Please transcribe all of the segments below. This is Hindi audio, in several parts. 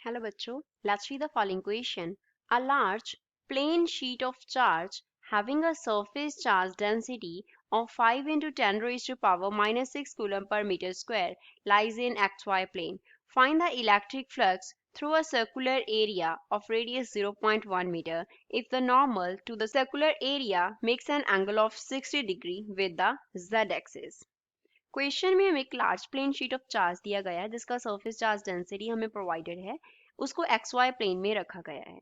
Hello बच्चों, let's read the following question. A large plain sheet of charge having a surface charge density of 5 into 10 raised to power minus 6 coulomb per meter square lies in xy plane. Find the electric flux through a circular area of radius 0.1 meter if the normal to the circular area makes an angle of 60 degree with the z-axis. Question में हमें एक large plane sheet of charge दिया गया है जिसका सरफेस चार्ज डेंसिटी हमें प्रोवाइडेड है, उसको एक्स वाई प्लेन में रखा गया है।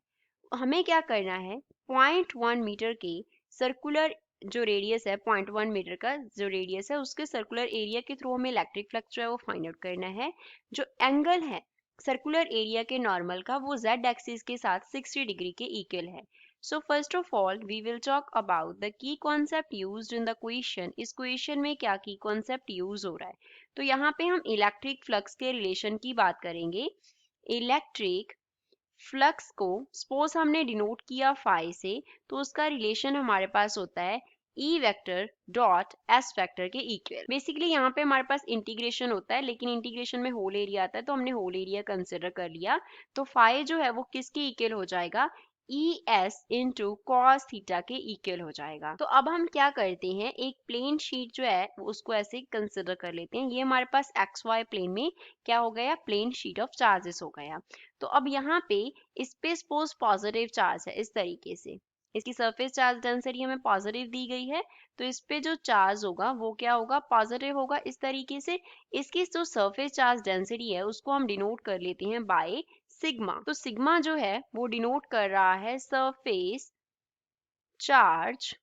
हमें क्या करना है, 0.1 मीटर के सर्कुलर जो रेडियस है 0.1 मीटर का जो रेडियस है उसके सर्कुलर एरिया के थ्रू हमें इलेक्ट्रिक फ्लक्स जो है वो फाइंड आउट करना है। जो एंगल है सर्कुलर एरिया के नॉर्मल का वो जेड एक्सिस के साथ 60 डिग्री के इक्वल है। So first of all, we will talk about the key concept used in the question. इस क्वेश्चन में क्या की कॉन्सेप्ट यूज हो रहा है, तो यहाँ पे हम इलेक्ट्रिक फ्लक्स के रिलेशन की बात करेंगे। इलेक्ट्रिक फ्लक्स को सपोज हमने डिनोट किया फाई से, तो उसका रिलेशन हमारे पास होता है E vector dot S vector के इक्वल। बेसिकली यहाँ पे हमारे पास इंटीग्रेशन होता है, लेकिन इंटीग्रेशन में होल एरिया आता है तो हमने होल एरिया कंसिडर कर लिया। तो फाई जो है वो किसके इक्वल हो जाएगा, E S into cos theta के इक्वल हो जाएगा। तो अब हम क्या करते हैं, एक प्लेन शीट जो है उसको ऐसे कंसिडर कर लेते हैं। ये हमारे पास एक्स वाई प्लेन में क्या हो गया, प्लेन शीट ऑफ चार्जेस हो गया। तो अब यहाँ पे इस पे सपोज पॉजिटिव चार्ज है, इस तरीके से इसकी सरफेस चार्ज डेंसिटी हमें पॉजिटिव दी गई है, तो इस पे जो चार्ज होगा वो क्या होगा, पॉजिटिव होगा इस तरीके से। इसकी जो सरफेस चार्ज डेंसिटी है उसको हम डिनोट कर लेते हैं बाय सिग्मा। तो सिग्मा जो है वो डिनोट कर रहा है सरफेस चार्ज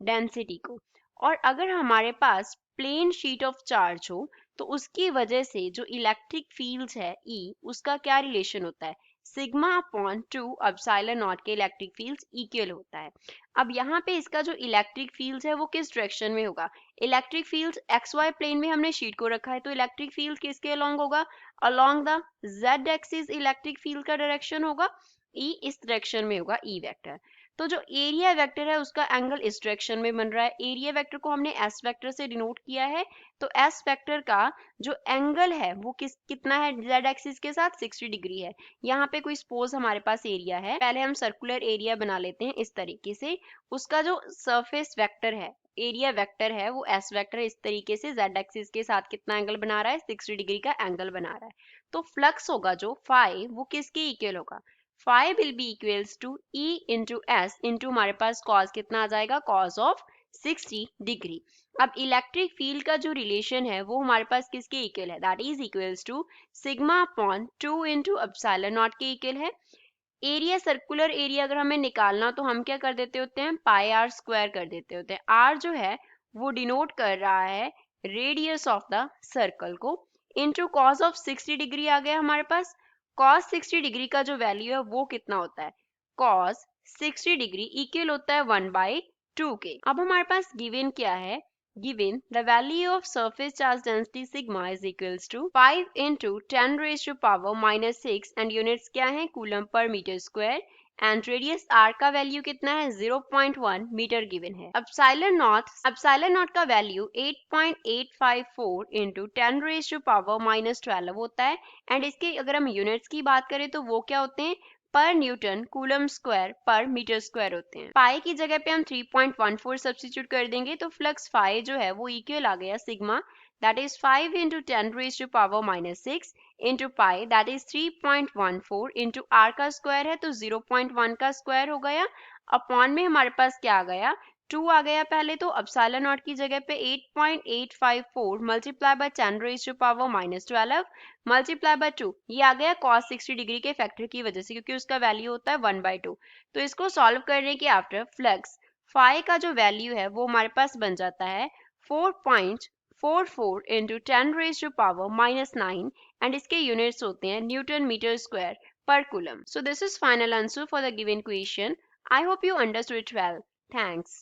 डेंसिटी को। और अगर हमारे पास प्लेन शीट ऑफ चार्ज हो तो उसकी वजह से जो इलेक्ट्रिक फील्ड है ई, उसका क्या रिलेशन होता है, सिग्मा अपॉन 2 एप्सिलॉन नॉट के इलेक्ट्रिक फील्ड इक्वल होता है। अब यहाँ पे इसका जो इलेक्ट्रिक फील्ड है वो किस डायरेक्शन में होगा, electric field X Y plane में हमने शीट को रखा है, तो इलेक्ट्रिक फील्ड किसके अलोंग होगा, along the Z axis electric field का डायरेक्शन होगा, ई इस डायरेक्शन में होगा ई वेक्टर। तो जो एरिया वेक्टर है उसका एंगल इस डायरेक्शन में बन रहा है। एरिया वेक्टर को हमने एस वेक्टर से डिनोट किया है, तो एस वेक्टर का जो एंगल है वो कितना है, जेड एक्सिस के साथ 60 डिग्री है। यहाँ पे कोई सपोज हमारे पास एरिया है, पहले हम सर्कुलर एरिया बना लेते हैं इस तरीके से। उसका जो सरफेस वेक्टर है, एरिया वेक्टर है, वो एस वेक्टर इस तरीके से जेड एक्सिस के साथ कितना एंगल बना रहा है, 60 डिग्री का एंगल बना रहा है। तो फ्लक्स होगा जो फाई वो किसके इक्वल होगा, phi will be equals to E into S into हमारे पास cos कितना आ जाएगा, cos of 60 डिग्री। अब इलेक्ट्रिक फील्ड का जो रिलेशन है वो हमारे पास किसके इक्वल है, that is equals to sigma upon 2 into epsilon not के इक्वल है। एरिया सर्कुलर एरिया अगर हमें निकालना तो हम क्या कर देते होते हैं, पाई आर स्क्वायर कर देते होते हैं। आर जो है वो डिनोट कर रहा है रेडियस ऑफ द सर्कल को, इंटू कॉस ऑफ 60 डिग्री आ गया हमारे पास। cos 60 डिग्री का जो वैल्यू है वो कितना होता है, cos 60 डिग्री इक्वल होता है 1/2 के। अब हमारे पास गिवन क्या है, given the value of surface charge density sigma is equals to 5 into 10 raised to power minus 6 and units क्या है, coulomb per metre square, and radius R का वैल्यू कितना है, 0.1 मीटर गिवन है। एप्सिलॉन नॉट का value 8.854 into 10 raise to power minus 12 होता है, एंड इसके अगर हम यूनिट्स की बात करें तो वो क्या होते हैं, पर न्यूटन कूलम स्क्वायर पर मीटर स्क्वायर होते हैं। पाई की जगह पे हम 3.14 सब्स्टिट्यूट कर देंगे तो फ्लक्स फाई जो है वो इक्वल आ गया sigma, that is 5 into 10 raised to power minus 6 into pi, that is 3.14 into r का स्क्वायर है तो 0.1 का स्क्वायर हो गया, अपॉन में हमारे पास क्या आ गया, 2 आ गया पहले, तो एप्सिलॉन नॉट की जगह पे 8.854 multiply by 10 raise to power minus 12 multiply by 2, ये आ गया cos 60 डिग्री के फैक्टर की वजह से, क्योंकि उसका वैल्यू होता है 1/2। तो इसको सॉल्व करने के आफ्टर फ्लक्स फाई का जो वैल्यू है वो हमारे पास बन जाता है 4.44 into 10 raised to power minus 9 and इसके units होते हैं Newton meter square per coulomb. So this is final answer for the given question. I hope you understood it well. Thanks.